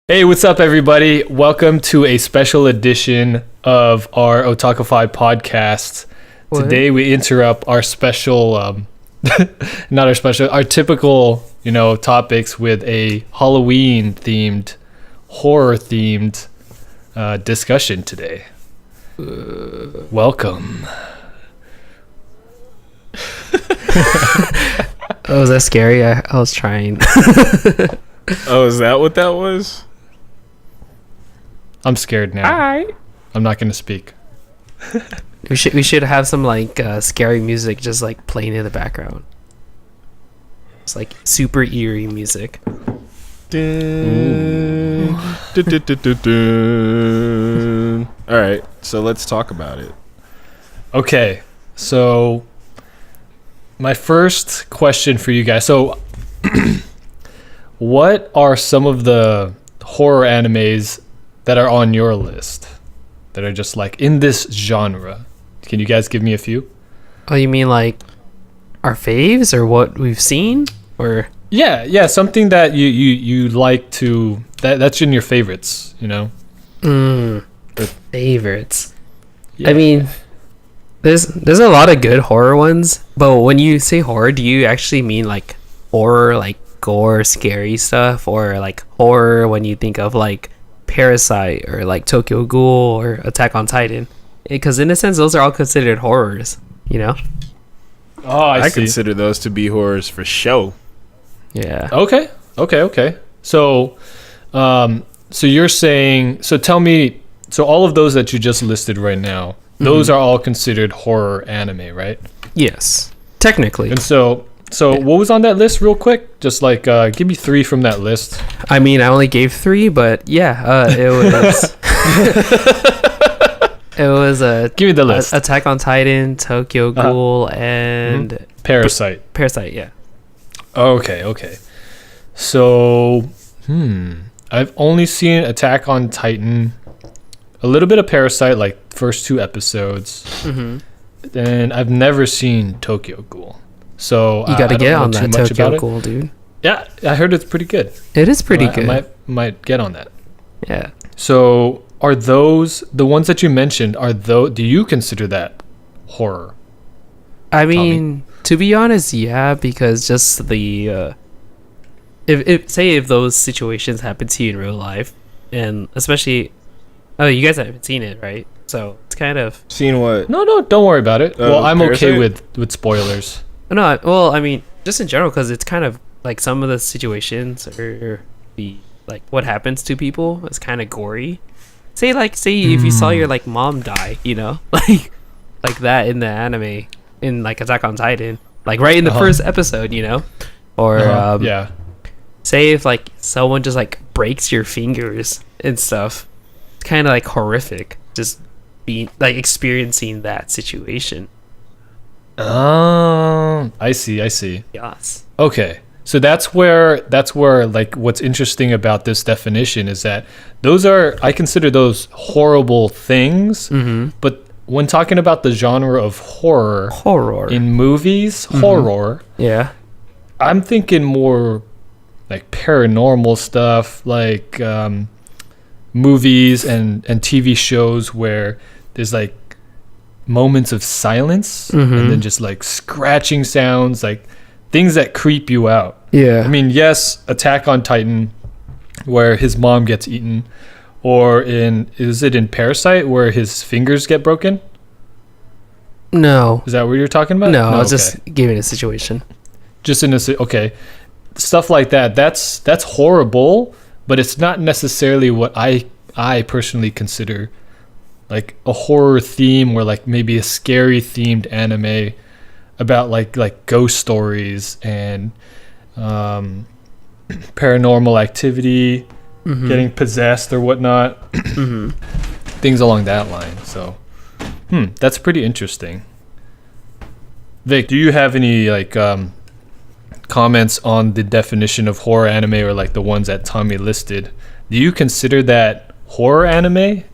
Hey, what's up, everybody? Welcome to a special edition of our Otakify Podcast. What? Today, we interrupt our special, our typical, topics with a Halloween-themed, horror-themed discussion today. Welcome. Oh, was that scary? I was trying. Oh, is that what that was? I'm scared now. Alright. I'm not going to speak. We should have some scary music just like playing in the background. It's like super eerie music. Dun, dun, dun, dun, dun, dun. All right, so let's talk about it. Okay, so my first question for you guys. So, what are some of the horror animes that are on your list that are just like in this genre? Can you guys give me a few? Oh, you mean like our faves or what we've seen? Or Yeah, something that you like to that's in your favorites, favorites. Yeah. I mean, there's a lot of good horror ones, but when you say horror, do you actually mean like horror, like gore, scary stuff, or like horror when you think of like Parasite or like Tokyo Ghoul or Attack on Titan? Because in a sense, those are all considered horrors, Oh, I see. consider those to be horrors for show. Yeah. Okay. So, so you're saying, so tell me, so all of those that you just listed right now, those are all considered horror anime, right? Yes. Technically. And so what was on that list real quick? Just like, give me 3 from that list. I mean, I only gave 3, but yeah, it was it was Give me the list. Attack on Titan, Tokyo Ghoul, and Parasite. Parasite. Yeah. Okay. So, I've only seen Attack on Titan, a little bit of Parasite, like first 2 episodes. Then I've never seen Tokyo Ghoul. So You got to I get don't on know that too much about Tokyo it. Ghoul, dude. Yeah, I heard it's pretty good. It is pretty I good. might get on that. Yeah. So, are those the ones that you mentioned? Do you consider that horror? I mean, to be honest, yeah, because just the if those situations happen to you in real life, and especially, you guys haven't seen it, right? So it's kind of Seen what? No, don't worry about it. Well, I'm okay Parasite? with spoilers. no. Well, I mean, just in general, because it's kind of like some of the situations or the like what happens to people is kind of gory. Say if you saw your like mom die, like that in the anime in like Attack on Titan, like right in the first episode, or Yeah. say if like someone just like breaks your fingers and stuff, it's kind of like horrific just being like experiencing that situation. I see. Yes. Okay. So that's where like what's interesting about this definition is that I consider those horrible things, but when talking about the genre of horror in movies, horror, Yeah. I'm thinking more like paranormal stuff, like movies and TV shows where there's like moments of silence and then just like scratching sounds, like things that creep you out. Yeah. I mean, yes, Attack on Titan, where his mom gets eaten, or is it in Parasite where his fingers get broken? No. Is that what you're talking about? No, I was just giving a situation. Just in okay, stuff like that. That's horrible, but it's not necessarily what I personally consider like a horror theme, or like maybe a scary themed anime about like ghost stories and paranormal activity, getting possessed or whatnot, things along that line. So, that's pretty interesting. Vic, do you have any like comments on the definition of horror anime, or like the ones that Tommy listed? Do you consider that horror anime?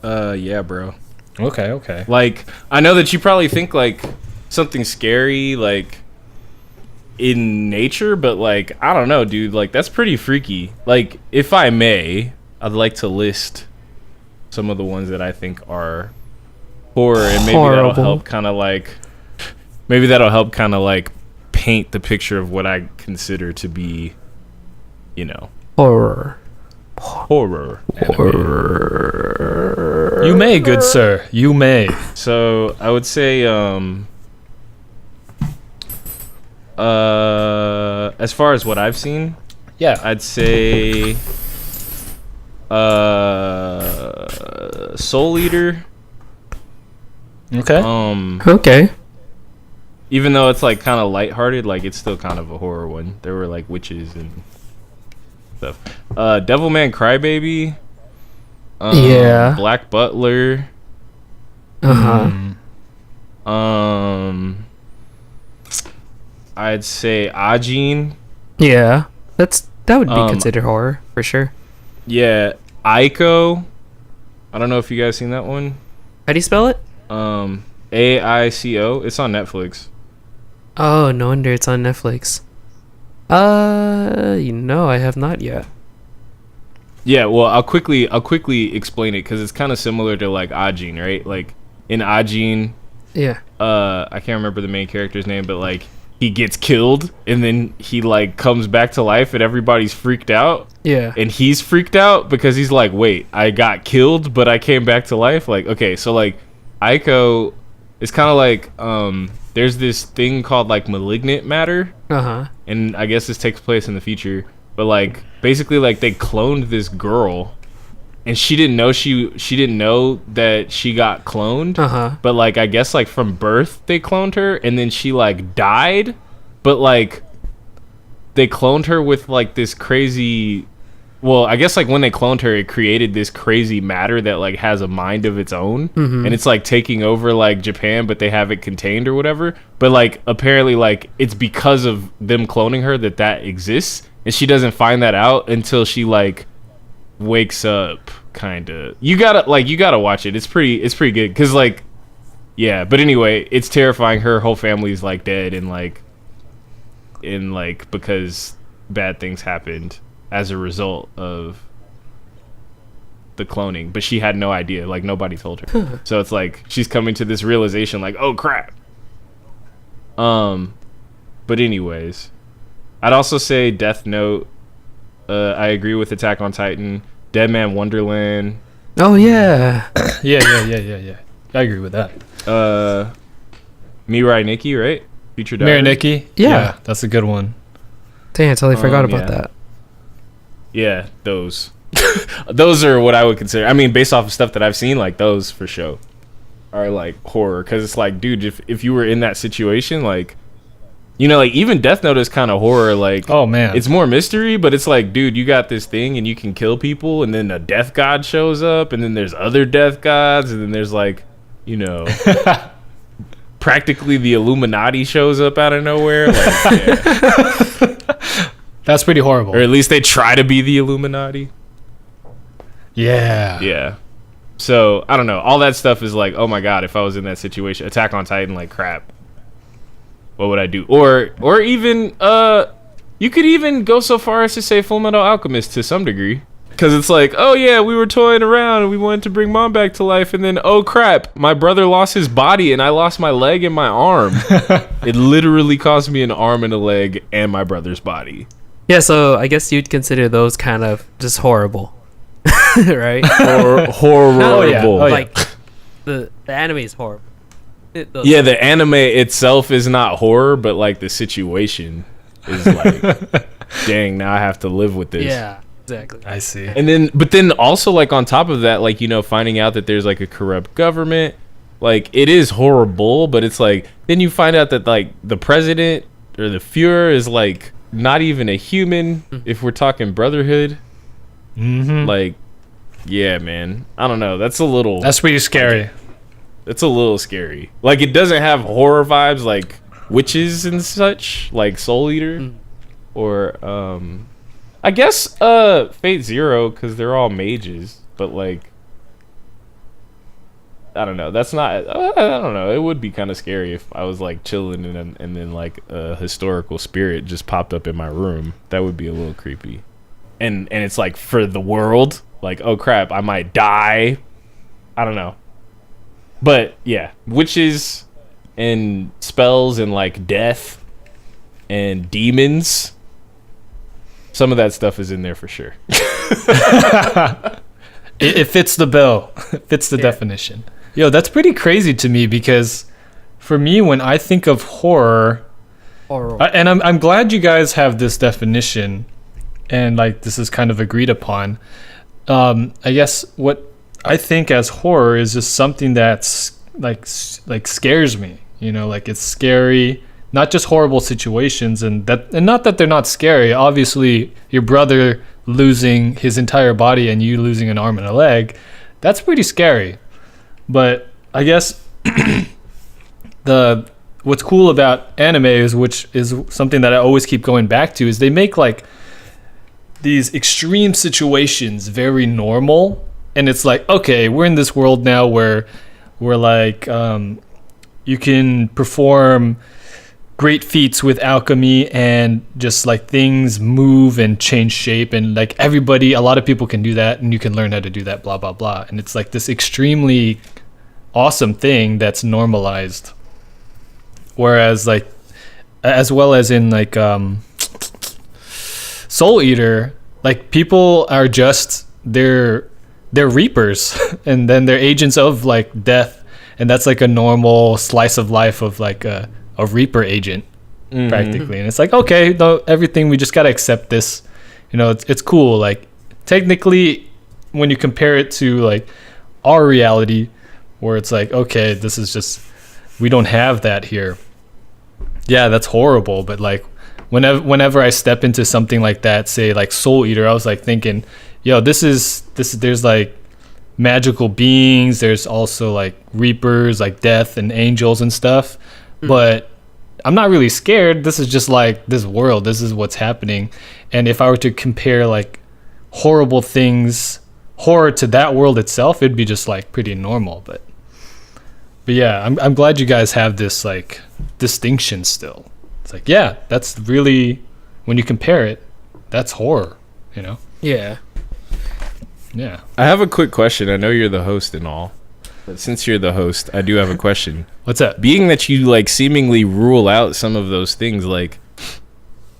Yeah, bro. Okay. Like, I know that you probably think like something scary, like in nature, but like I don't know, dude. Like that's pretty freaky. Like if I may, I'd like to list some of the ones that I think are horror, and maybe that'll help kind of like paint the picture of what I consider to be, horror. You may, good sir. You may. So I would say, as far as what I've seen, Yeah. I'd say, Soul Eater. Okay. Okay. Even though it's like kind of lighthearted, like it's still kind of a horror one. There were like witches and stuff. Devilman Crybaby. Yeah. Black Butler. I'd say Ajin. Yeah. That would be considered horror for sure. Yeah, Aiko. I don't know if you guys seen that one. How do you spell it? Aico. It's on Netflix. Oh, no wonder it's on Netflix. I have not yet. Yeah, well, I'll quickly explain it because it's kind of similar to like Ajin, right? Like in Ajin, Yeah. I can't remember the main character's name, but like he gets killed and then he like comes back to life and everybody's freaked out. Yeah. And he's freaked out because he's like, wait, I got killed, but I came back to life. Like, okay, so like Aiko is kind of like there's this thing called like malignant matter, and I guess this takes place in the future. But like basically, like they cloned this girl, and she didn't know that she got cloned. But like I guess like from birth they cloned her, and then she like died. But like they cloned her with like this crazy. Well, I guess like when they cloned her, it created this crazy matter that like has a mind of its own, and it's like taking over like Japan, but they have it contained or whatever. But like apparently like it's because of them cloning her that exists, and she doesn't find that out until she like wakes up. Kind of. You gotta watch it. It's pretty good because like yeah. But anyway, it's terrifying. Her whole family's like dead and like because bad things happened as a result of the cloning, but she had no idea, like nobody told her. So it's like she's coming to this realization like, oh crap. But anyways, I'd also say Death Note. I agree with Attack on Titan. Deadman Wonderland. Oh yeah. Yeah. I agree with that. Mirai Nikki, right? Future Diary. Mary Nikki. Yeah. That's a good one. Dang, I totally forgot about yeah. that. Yeah, those. Those are what I would consider. I mean, based off of stuff that I've seen, like those for sure are like horror. Because it's like, dude, if you were in that situation, like, like even Death Note is kind of horror. Like, oh man, it's more mystery, but it's like, dude, you got this thing and you can kill people, and then a death god shows up, and then there's other death gods, and then there's like, practically the Illuminati shows up out of nowhere. Like, yeah. That's pretty horrible. Or at least they try to be the Illuminati. Yeah. Yeah. So, I don't know. All that stuff is like, oh my god, if I was in that situation, Attack on Titan, like, crap. What would I do? Or even, you could even go so far as to say Fullmetal Alchemist to some degree. Because it's like, oh yeah, we were toying around and we wanted to bring mom back to life, and then, oh crap, my brother lost his body and I lost my leg and my arm. It literally cost me an arm and a leg and my brother's body. Yeah, so I guess you'd consider those kind of just horrible, right? Horrible. Oh, yeah. Like the anime is horrible. Yeah, the anime itself is not horror, but like the situation is like, dang, now I have to live with this. Yeah, exactly. I see. But then also like on top of that, like, finding out that there's like a corrupt government, like it is horrible, but it's like, then you find out that like the president or the Fuhrer is like not even a human, if we're talking brotherhood. Like, yeah, man, I don't know, that's pretty scary. It's a little scary. Like, it doesn't have horror vibes like witches and such, like Soul Eater, or I guess Fate Zero, because they're all mages, but like I don't know. That's not. I don't know. It would be kind of scary if I was like chilling and then like a historical spirit just popped up in my room. That would be a little creepy. And it's like for the world. Like, oh crap, I might die. I don't know. But yeah, witches and spells and like death and demons. Some of that stuff is in there for sure. It fits the bill. It fits the definition. Yo, that's pretty crazy to me because for me, when I think of horror, and I'm glad you guys have this definition and like this is kind of agreed upon. I guess what I think as horror is just something that's like scares me, you know, like it's scary, not just horrible situations and not that they're not scary. Obviously your brother losing his entire body and you losing an arm and a leg, that's pretty scary. But I guess what's cool about anime which is something that I always keep going back to, is they make like these extreme situations very normal. And it's like, okay, we're in this world now where we're like, you can perform great feats with alchemy and just like things move and change shape. And like a lot of people can do that and you can learn how to do that, blah, blah, blah. And it's like this extremely awesome thing that's normalized. Whereas like, as well as in like Soul Eater, like people are just, they're reapers and then they're agents of like death, and that's like a normal slice of life of like a reaper agent practically. And it's like, okay, no, everything, we just got to accept this, you know. It's cool. Like technically when you compare it to like our reality where it's like, okay, this is just, we don't have that here. Yeah, that's horrible. But like whenever I step into something like that, say like Soul Eater, I was like thinking, yo, this there's like magical beings, there's also like reapers, like death and angels and stuff. But I'm not really scared. This is just like this world, this is what's happening. And if I were to compare like horrible things, horror to that world itself, it'd be just like pretty normal. But yeah, I'm glad you guys have this like distinction still. It's like, yeah, that's really, when you compare it, that's horror, you know? Yeah. Yeah. I have a quick question. I know you're the host and all, but since you're the host, I do have a question. What's that? Being that you like seemingly rule out some of those things, like,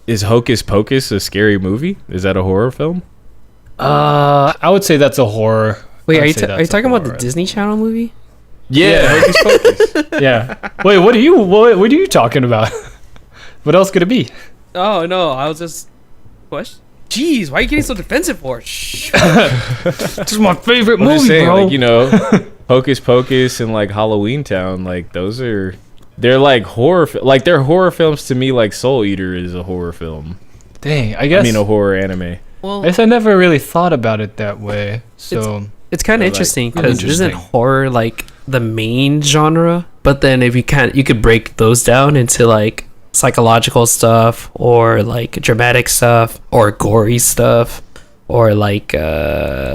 is Hocus Pocus a scary movie? Is that a horror film? I would say that's a horror. Wait, are you talking about the Disney Channel movie? Yeah, Hocus Pocus. Yeah. Wait, what are you talking about? What else could it be? Oh no, I was just question. Jeez, why are you getting so defensive for? Shh. This is my favorite I'm movie, just saying, bro. like, you know, Hocus Pocus and like Halloweentown, like they're like horror, like they're horror films to me. Like Soul Eater is a horror film. Dang, I mean a horror anime. Well, I guess I never really thought about it that way. So it's kind of interesting because isn't horror like the main genre? But then if you could break those down into like psychological stuff or like dramatic stuff or gory stuff or like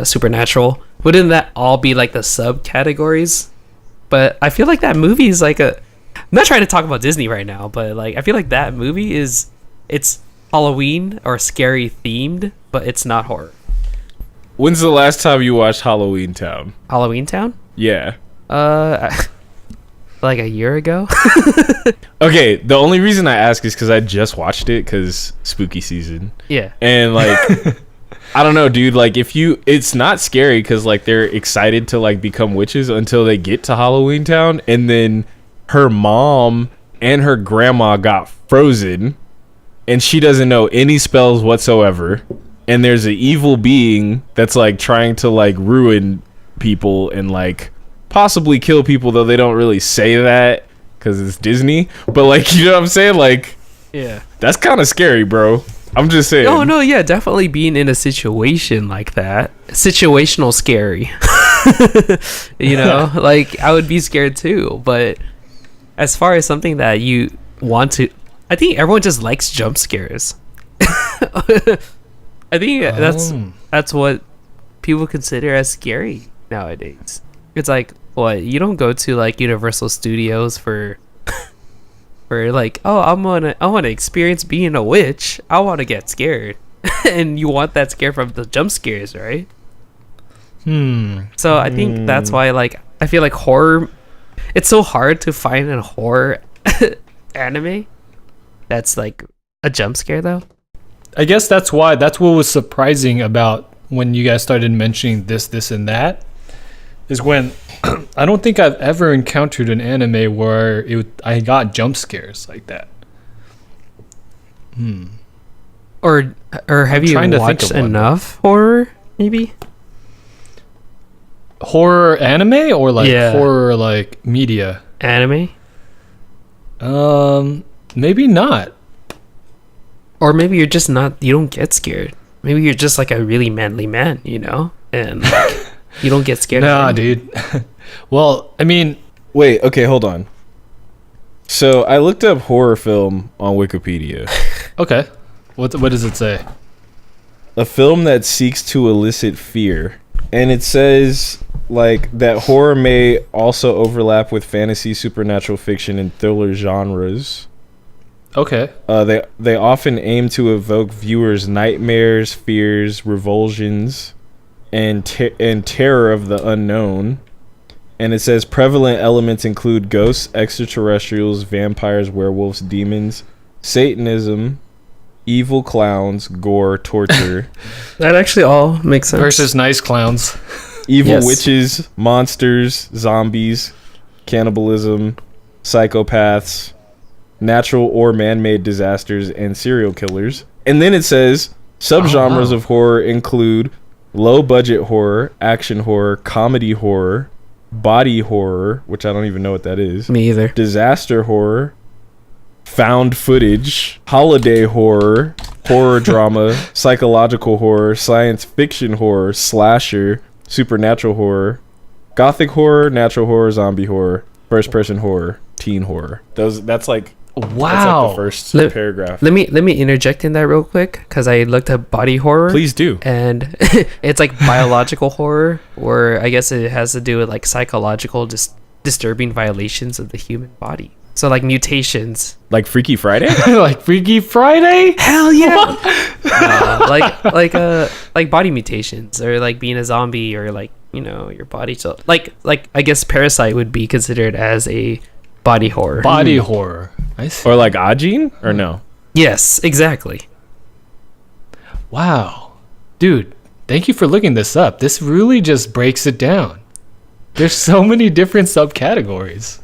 supernatural. Wouldn't that all be like the subcategories? But I feel like that movie is like I'm not trying to talk about Disney right now, but like I feel like that movie it's Halloween or scary themed, but it's not horror. When's the last time you watched Halloweentown? Halloweentown? Yeah. Like a year ago. Okay, the only reason I ask is because I just watched it because spooky season. Yeah. And like, I don't know, dude. Like, it's not scary because like they're excited to like become witches until they get to Halloweentown, and then her mom and her grandma got frozen, and she doesn't know any spells whatsoever. And there's an evil being that's like trying to like ruin people and like possibly kill people, though they don't really say that because it's Disney. But like, you know what I'm saying? Like, yeah, that's kind of scary, bro. I'm just saying. Oh no, yeah, definitely being in a situation like that, situational scary. You know, like I would be scared too. But as far as something that you want to, I think everyone just likes jump scares. I think that's what people consider as scary nowadays. It's like What, you don't go to like Universal Studios for like, oh, I want to experience being a witch. I want to get scared. And you want that scare from the jump scares, right? So I think that's why, like, I feel like horror, it's so hard to find a horror anime that's like a jump scare though. I guess that's what was surprising about when you guys started mentioning this and that, is when I don't think I've ever encountered an anime where I got jump scares like that. Or have you watched enough horror, maybe? Horror anime or like horror like media? Anime? Maybe not. Or maybe you're just not, you don't get scared. Maybe you're just like a really manly man, you know? And like, you don't get scared. Nah, dude. Well, I mean... Wait, okay, hold on. So, I looked up horror film on Wikipedia. Okay. What does it say? A film that seeks to elicit fear. And it says, like, that horror may also overlap with fantasy, supernatural fiction, and thriller genres. Okay. They often aim to evoke viewers' nightmares, fears, revulsions, and terror of the unknown. And it says prevalent elements include ghosts, extraterrestrials, vampires, werewolves, demons, Satanism, evil clowns, gore, torture. That actually all makes sense. Versus nice clowns. Evil witches, monsters, zombies, cannibalism, psychopaths, natural or man-made disasters, and serial killers. And then it says subgenres of horror include low-budget horror, action horror, comedy horror, body horror, which I don't even know what that is. Me either. Disaster horror, found footage, holiday horror, horror drama, psychological horror, science fiction horror, slasher, supernatural horror, gothic horror, natural horror, zombie horror, first-person horror, teen horror. That's like... Wow. That's like the first paragraph. Let me interject in that real quick, because I looked up body horror. Please do. And it's like biological horror, or I guess it has to do with like psychological disturbing violations of the human body. So like mutations. Like Freaky Friday? Like Freaky Friday? Hell yeah. Like body mutations, or like being a zombie, or like, you know, your body. So like I guess Parasite would be considered as a body horror. Body horror. I see. Or like Ajin? Or no? Yes, exactly. Wow. Dude, thank you for looking this up. This really just breaks it down. There's so many different subcategories.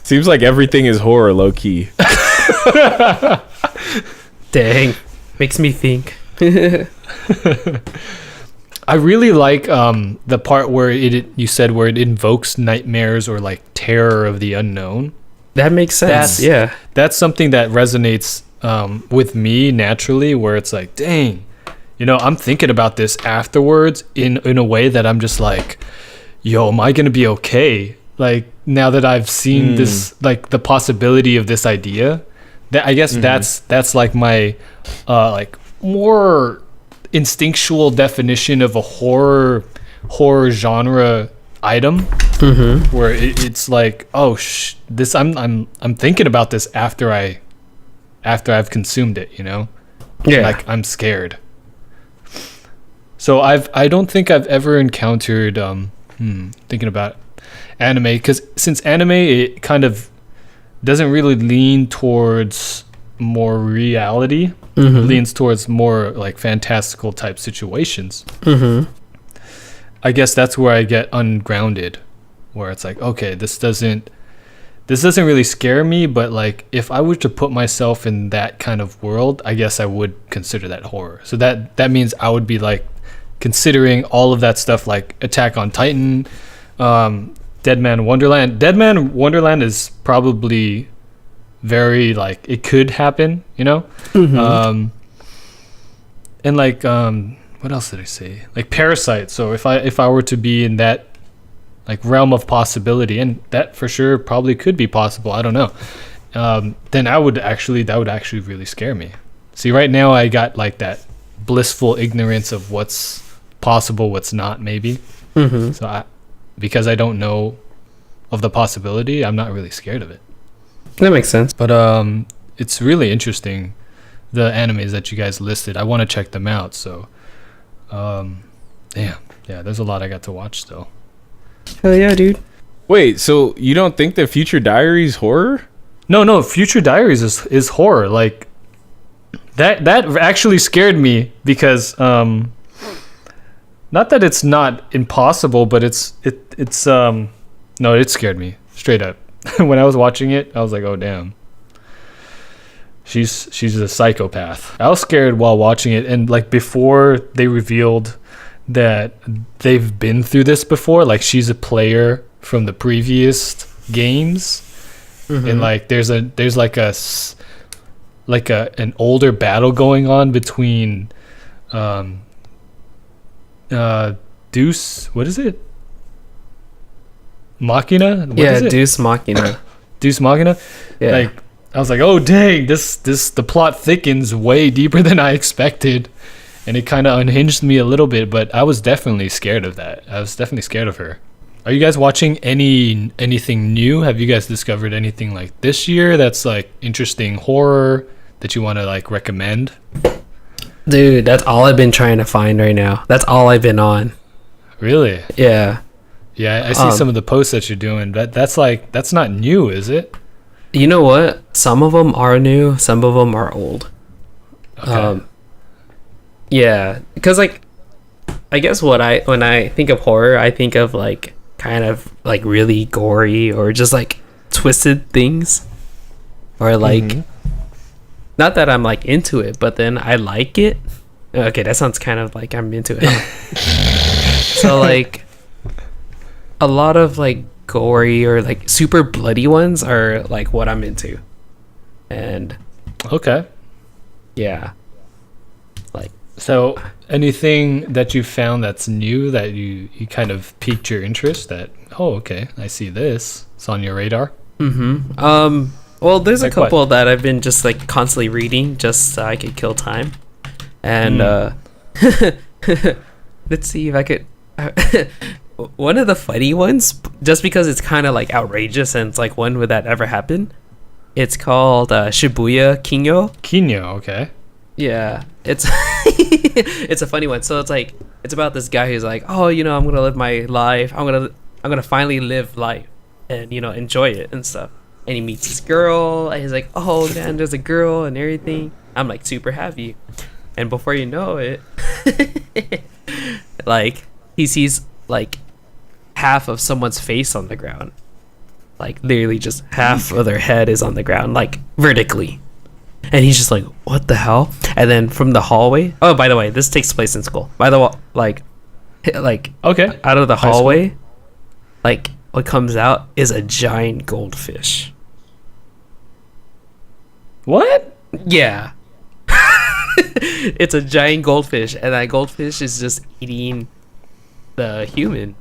Seems like everything is horror, low key. Dang. Makes me think. I really like the part where you said where it invokes nightmares or like terror of the unknown. That makes sense. That's something that resonates with me naturally, where it's like, dang, you know, I'm thinking about this afterwards in a way that I'm just like, yo, am I gonna be okay? Like, now that I've seen this, like the possibility of this idea, that I guess that's like my like more instinctual definition of a horror genre item, where it's like, oh this I'm thinking about this after I've consumed it, you know. Like I'm scared. So I don't think I've ever encountered thinking about anime, because since anime, it kind of doesn't really lean towards more reality, leans towards more like fantastical type situations. I guess that's where I get ungrounded, where it's like, okay, this doesn't really scare me, but like if I were to put myself in that kind of world, I guess I would consider that horror. So that means I would be like considering all of that stuff, like Attack on Titan, Deadman Wonderland. Deadman Wonderland is probably very like, it could happen, you know. And like what else did I say? Like Parasite. So if I were to be in that like realm of possibility, and that for sure probably could be possible, I don't know, then that would actually really scare me. See, right now I got like that blissful ignorance of what's possible, what's not, maybe. So because I don't know of the possibility, I'm not really scared of it. That makes sense. But it's really interesting, the animes that you guys listed. I want to check them out. So, yeah, there's a lot I got to watch still. Hell yeah, dude. Wait, so you don't think that Future Diaries horror? No, Future Diaries is horror. Like that actually scared me because not that it's not impossible, but it's no, it scared me straight up. When I was watching it, I was like, oh damn. She's a psychopath. I was scared while watching it, and like before they revealed that they've been through this before, like she's a player from the previous games. Mm-hmm. And like there's an older battle going on between Deuce, what is it? Machina? What is it? Deuce Machina. Deuce Machina? Yeah. Like I was like, oh dang, the plot thickens way deeper than I expected. And it kind of unhinged me a little bit, but I was definitely scared of that. I was definitely scared of her. Are you guys watching anything new? Have you guys discovered anything like this year that's like interesting horror that you want to like recommend? Dude, that's all I've been trying to find right now. That's all I've been on. Really? Yeah. Yeah, I see some of the posts that you're doing. That's not new, is it? You know what? Some of them are new, some of them are old. Okay. Yeah, because like I guess when I think of horror, I think of like kind of like really gory or just like twisted things, or like not that I'm like into it, but then I like it. Okay, that sounds kind of like I'm into it. So like a lot of like gory or like super bloody ones are like what I'm into. And okay, yeah, like so anything that you found that's new that you kind of piqued your interest, that okay, I see this, it's on your radar? Well, there's like a couple what? that I've been just like constantly reading just so I could kill time. And let's see if I could one of the funny ones, just because it's kind of like outrageous and it's like, when would that ever happen? It's called Shibuya Kinyo. Okay. Yeah, it's it's a funny one. So it's like, it's about this guy who's like, oh, you know, I'm gonna live my life. I'm gonna finally live life and, you know, enjoy it and stuff. And he meets this girl and he's like, oh man, there's a girl and everything. I'm like super happy. And before you know it, like he sees like half of someone's face on the ground. Like literally just half of their head is on the ground, like vertically. And he's just like, what the hell? And then from the hallway, oh, by the way, this takes place in school. By the way, like okay, out of the hallway, like what comes out is a giant goldfish. What? Yeah. It's a giant goldfish, and that goldfish is just eating the human.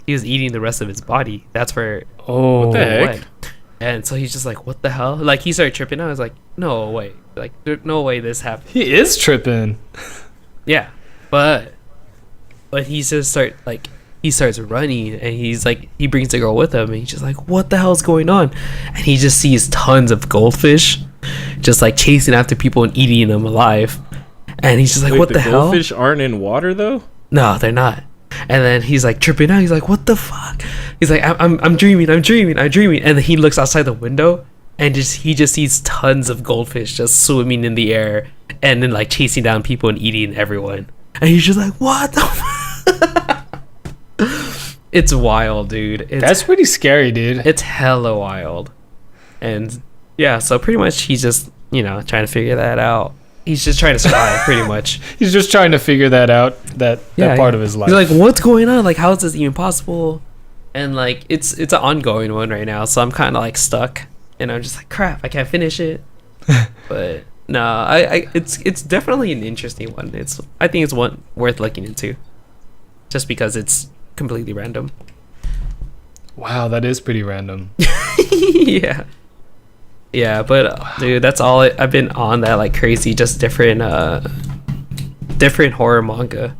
He was eating the rest of his body. That's where what the heck? went. And so he's just like, what the hell? Like he started tripping. I was like, no way. Like there's no way this happened. He is tripping. Yeah. But he just he starts running, and he's like, he brings the girl with him, and he's just like, what the hell's going on? And he just sees tons of goldfish just like chasing after people and eating them alive. And he's just like, wait, what the hell? Goldfish aren't in water though? No, they're not. And then he's like tripping out. He's like, what the fuck? He's like, I'm dreaming. And then he looks outside the window, and he just sees tons of goldfish just swimming in the air and then like chasing down people and eating everyone. And he's just like, what the It's wild, dude. That's pretty scary, dude. It's hella wild. And yeah, so pretty much he's just, you know, trying to figure that out. He's just trying to survive, pretty much. He's just trying to figure that out, that part of his life. He's like, what's going on? Like, how is this even possible? And like, it's an ongoing one right now, so I'm kind of like stuck, and I'm just like, crap, I can't finish it. But no, it's definitely an interesting one. I think it's one worth looking into, just because it's completely random. Wow, that is pretty random. Yeah, but dude, that's all I've been on, that like crazy, just different horror manga,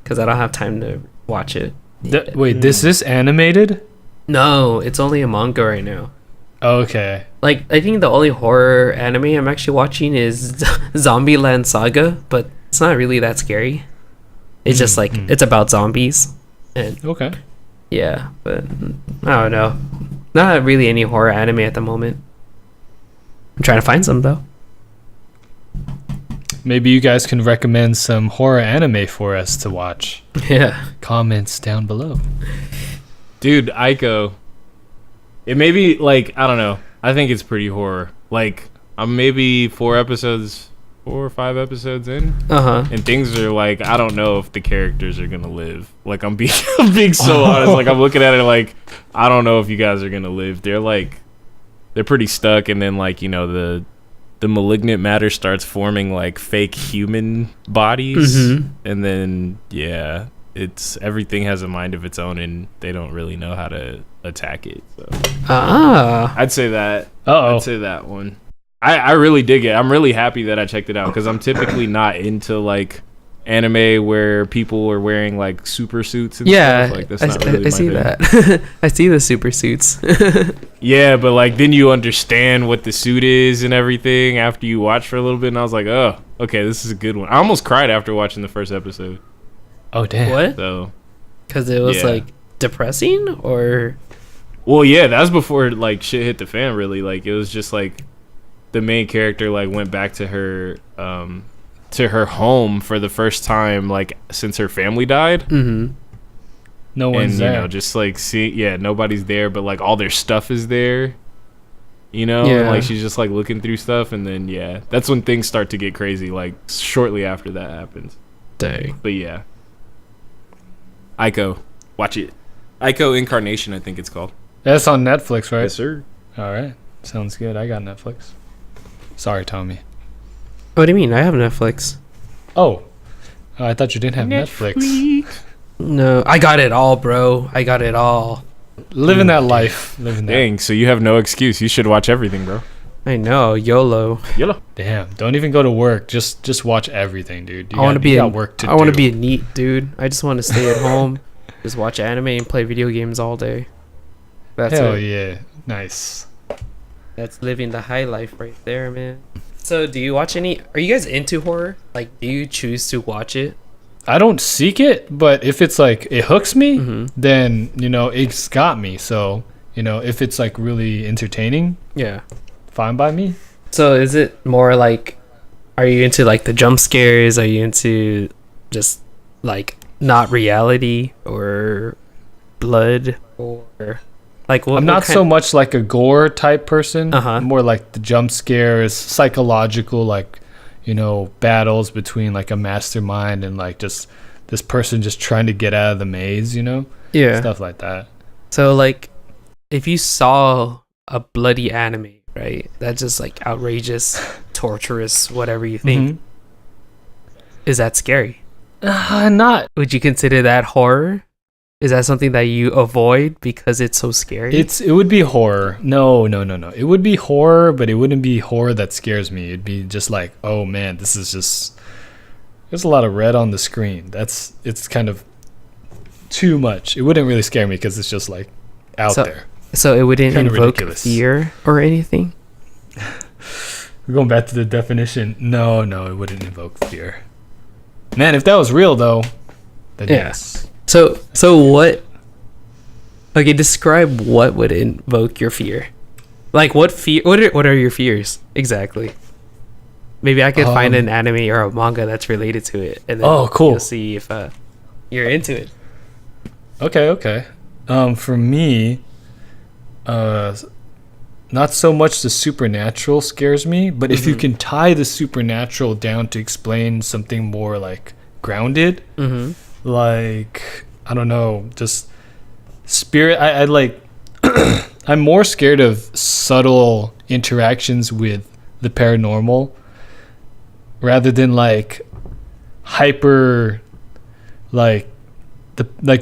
because I don't have time to watch it. Wait, this is animated? No, it's only a manga right now. Okay. Like, I think the only horror anime I'm actually watching is Zombieland Saga, but it's not really that scary. It's just like it's about zombies. And Okay. yeah, but I don't know. Not really any horror anime at the moment. I'm trying to find some though. Maybe you guys can recommend some horror anime for us to watch. Yeah. Comments down below. Dude, Aiko. It may be like, I don't know. I think it's pretty horror. Like, I'm maybe 4 or 5 episodes in. Uh-huh. And things are like, I don't know if the characters are gonna live. Like, I'm being I'm being so honest. Like, I'm looking at it like, I don't know if you guys are gonna live. They're pretty stuck, and then like, you know, the malignant matter starts forming like fake human bodies, and then yeah, it's everything has a mind of its own, and they don't really know how to attack it. So I'd say that. I'd say that one. I really dig it. I'm really happy that I checked it out because I'm typically not into like anime where people are wearing like super suits and stuff. Like that's not really I see my thing. that. I see the super suits. Yeah, but like then you understand what the suit is and everything after you watch for a little bit, and I was like, oh, okay, this is a good one. I almost cried after watching the first episode. Oh damn. What? So Because it was like depressing, or well, yeah, that's before like shit hit the fan. Really, like it was just like the main character like went back to her home for the first time like since her family died. No one's and there. you know, just like nobody's there, but like all their stuff is there. You know, and, like she's just like looking through stuff, and then that's when things start to get crazy. Like shortly after that happens. dang. But yeah, Aiko, watch it. Aiko Incarnation, I think it's called. That's on Netflix, right? Yes, sir. All right. Sounds good. I got Netflix. Sorry, Tommy. What do you mean? I have Netflix. Oh, I thought you didn't have Netflix. No, I got it all, bro. I got it all. Living that life. Living that. Dang, so you have no excuse. You should watch everything, bro. I know, YOLO. YOLO. Damn. Don't even go to work. Just watch everything, dude. I want to be a work to I want to be a neat dude. I just want to stay at home, just watch anime and play video games all day. That's Hell it. yeah. Nice. That's living the high life right there, man. So, do you watch any? Are you guys into horror? Like, do you choose to watch it? I don't seek it, but if it's like it hooks me, then you know it's got me. So you know if it's like really entertaining, Yeah. fine by me. So, is it more like, are you into like the jump scares? Are you into just like not reality or blood or like what? I'm not so much like a gore type person. Uh-huh. More like the jump scares, psychological, like you know battles between like a mastermind and like just this person just trying to get out of the maze. You know, Yeah. stuff like that. So like, if you saw a bloody anime, right? That's just like outrageous, torturous, whatever you think. Is that scary? Not. Would you consider that horror? Is that something that you avoid because it's so scary? It would be horror. No. It would be horror, but it wouldn't be horror that scares me. It'd be just like, oh man, this is just. There's a lot of red on the screen. It's kind of too much. It wouldn't really scare me because it's just like out there. So it wouldn't Kinda invoke ridiculous. fear or anything? We're going back to the definition. No, it wouldn't invoke fear. Man, if that was real though, then Yeah. yes. So what? Okay, describe what would invoke your fear. Like what fear? What are your fears exactly? Maybe I could find an anime or a manga that's related to it, and then cool. you'll see if you're into it. Okay. For me, not so much the supernatural scares me, but if you can tie the supernatural down to explain something more like grounded, like I don't know, just spirit. I like. I'm more scared of subtle interactions with the paranormal rather than like hyper, like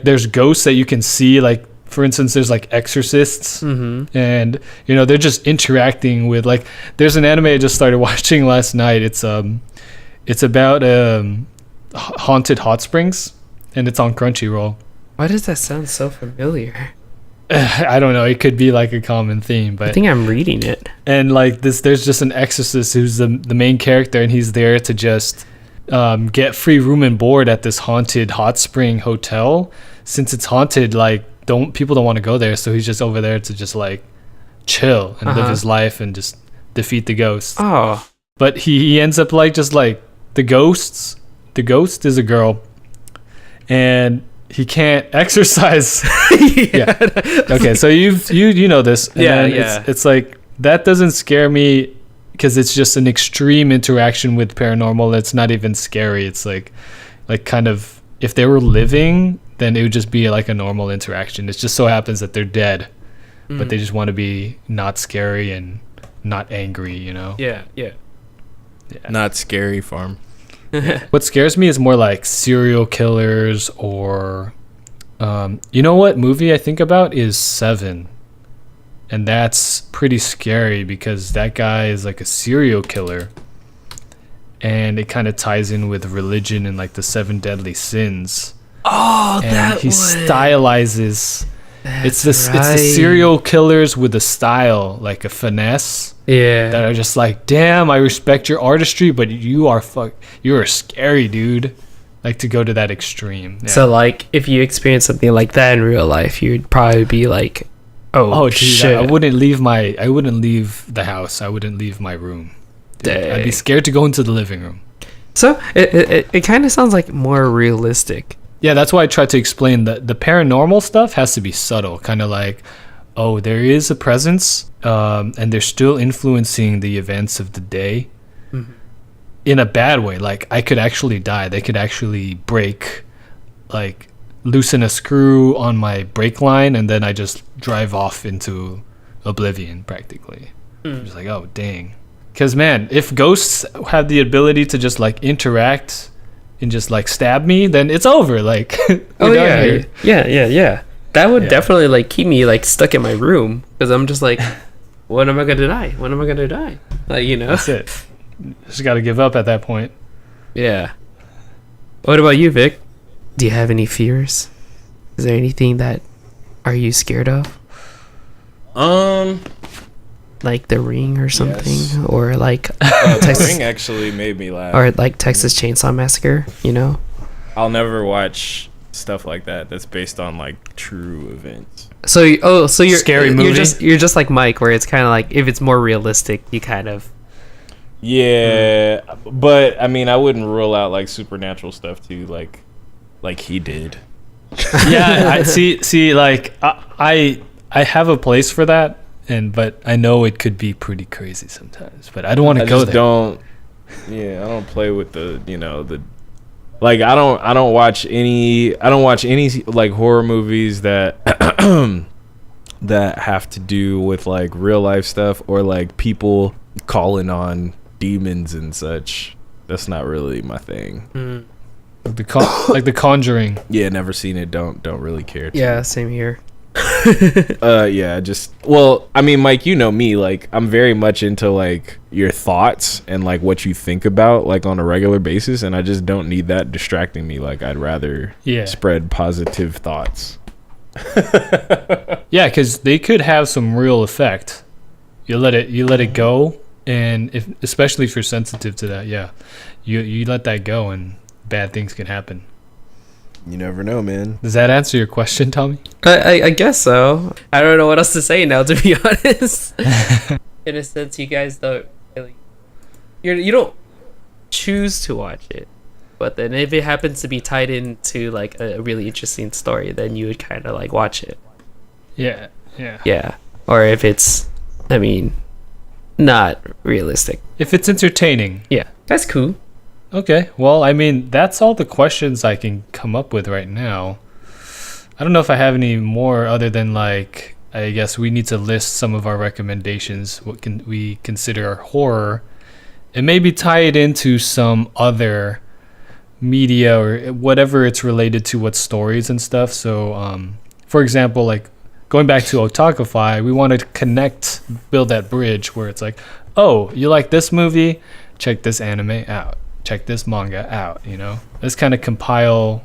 there's ghosts that you can see, like for instance there's like exorcists, and you know they're just interacting with, like there's an anime I just started watching last night. It's about haunted hot springs, and it's on Crunchyroll. Why does that sound so familiar? I don't know. It could be like a common theme, but I think I'm reading it. and like this, there's just an exorcist who's the main character, and he's there to just get free room and board at this haunted hot spring hotel. Since it's haunted, like people don't want to go there, so he's just over there to just like chill and live his life and just defeat the ghosts. Oh, But he ends up like just like the ghosts. The ghost is a girl, and he can't exercise. Yeah. Okay, so you know this. And Yeah, then yeah. It's like that doesn't scare me because it's just an extreme interaction with paranormal. It's not even scary. It's like kind of if they were living, then it would just be like a normal interaction. It just so happens that they're dead, but they just want to be not scary and not angry. You know. yeah. Not scary farm. What scares me is more like serial killers or you know what movie I think about is Seven, and that's pretty scary because that guy is like a serial killer, and it kind of ties in with religion and like the 7 deadly sins. Oh, And that he one. stylizes. It's the right. serial killers with a style, like a finesse, Yeah. that are just like, damn, I respect your artistry, but you are scary, dude. Like to go to that extreme. Yeah. So like, if you experience something like that in real life, you'd probably be like, "Oh, dude, shit!" I wouldn't leave the house. I wouldn't leave my room. Dude, I'd be Dang. scared to go into the living room. So it kind of sounds like more realistic. Yeah, that's why I tried to explain that the paranormal stuff has to be subtle, kind of like, oh, there is a presence, and they're still influencing the events of the day in a bad way. Like, I could actually die. They could actually loosen a screw on my brake line, and then I just drive off into oblivion, practically. Just like, oh, dang. Because, man, if ghosts have the ability to just, like, interact and just like stab me, then it's over. Like, Oh we're done yeah, here. yeah. That would Yeah. definitely like keep me like stuck in my room because I'm just like, when am I gonna die? When am I gonna die? Like, you know. That's it. Just got to give up at that point. Yeah. What about you, Vic? Do you have any fears? Is there anything that are you scared of? Like The Ring or something, Yes. or like The Texas, Ring actually made me laugh. or like Texas Chainsaw Massacre. You know. I'll never watch stuff like that that's based on like true events. So so you're Scary movie? You're just like Mike, where it's kind of like if it's more realistic, you kind of. Yeah, but I mean, I wouldn't rule out like supernatural stuff too, like he did. Yeah, I see. Like, I have a place for that, but I know it could be pretty crazy sometimes. But I don't want to go there. I don't play with the like I don't watch any like horror movies that that have to do with like real life stuff or like people calling on demons and such. That's not really my thing. Like the Conjuring. Yeah, never seen it. Don't really care. Yeah, same here. Yeah, well, I mean, Mike, you know me, like I'm very much into like your thoughts and like what you think about like on a regular basis, and I just don't need that distracting me. Like I'd rather spread positive thoughts. Yeah, because they could have some real effect. You let it go, and especially if you're sensitive to that, yeah, you let that go, and bad things can happen. You never know, man. Does that answer your question, Tommy? I guess so. I don't know what else to say now, to be honest. In a sense, you guys don't really, you don't choose to watch it, but then if it happens to be tied into like a really interesting story, then you would kind of like watch it. Yeah. Yeah. Or if it's, I mean, not realistic. If it's entertaining. Yeah, that's cool. Okay, well, I mean, that's all the questions I can come up with right now. I don't know if I have any more other than, like, I guess we need to list some of our recommendations, what can we consider horror, and maybe tie it into some other media or whatever it's related to, what stories and stuff. So, for example, like, going back to Otakify, we want to build that bridge where it's like, oh, you like this movie? Check this anime out. Check this manga out, you know? Let's kind of compile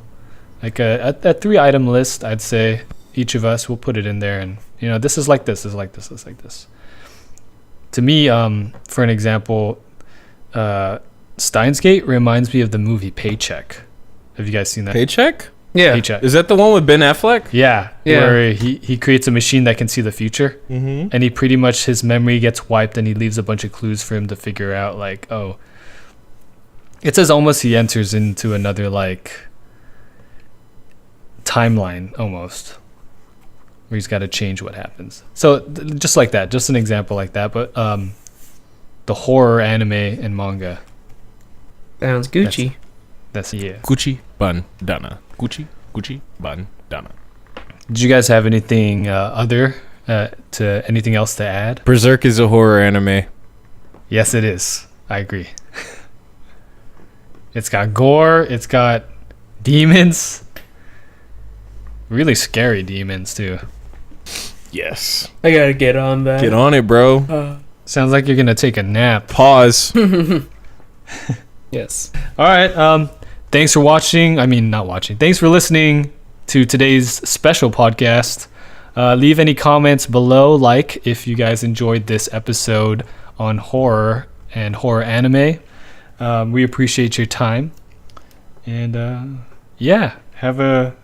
like a 3-item list. I'd say each of us will put it in there, and this is like this, is like this, is like this. To me, for an example, Steins Gate reminds me of the movie Paycheck. Have you guys seen that? Paycheck? Yeah. Paycheck. Is that the one with Ben Affleck? Yeah. Yeah. Where he creates a machine that can see the future, and he pretty much, his memory gets wiped, and he leaves a bunch of clues for him to figure out, like, oh, it says almost he enters into another, like, timeline almost, where he's got to change what happens. So just like that, just an example like that. But the horror anime and manga, Sounds Gucci. that's yeah. Gucci bandana. Gucci bandana. Did you guys have anything other to anything else to add? Berserk is a horror anime. Yes, it is. I agree. It's got gore. It's got demons. Really scary demons too. Yes. I gotta get on that. Get on it, bro. Sounds like you're gonna take a nap. Pause. Yes. All right. Thanks for watching. I mean, not watching. Thanks for listening to today's special podcast. Leave any comments below, like if you guys enjoyed this episode on horror and horror anime. We appreciate your time. And yeah, have a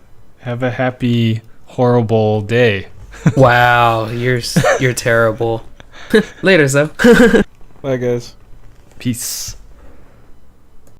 happy, horrible day. Wow, you're terrible. Later, so. Bye, guys. Peace.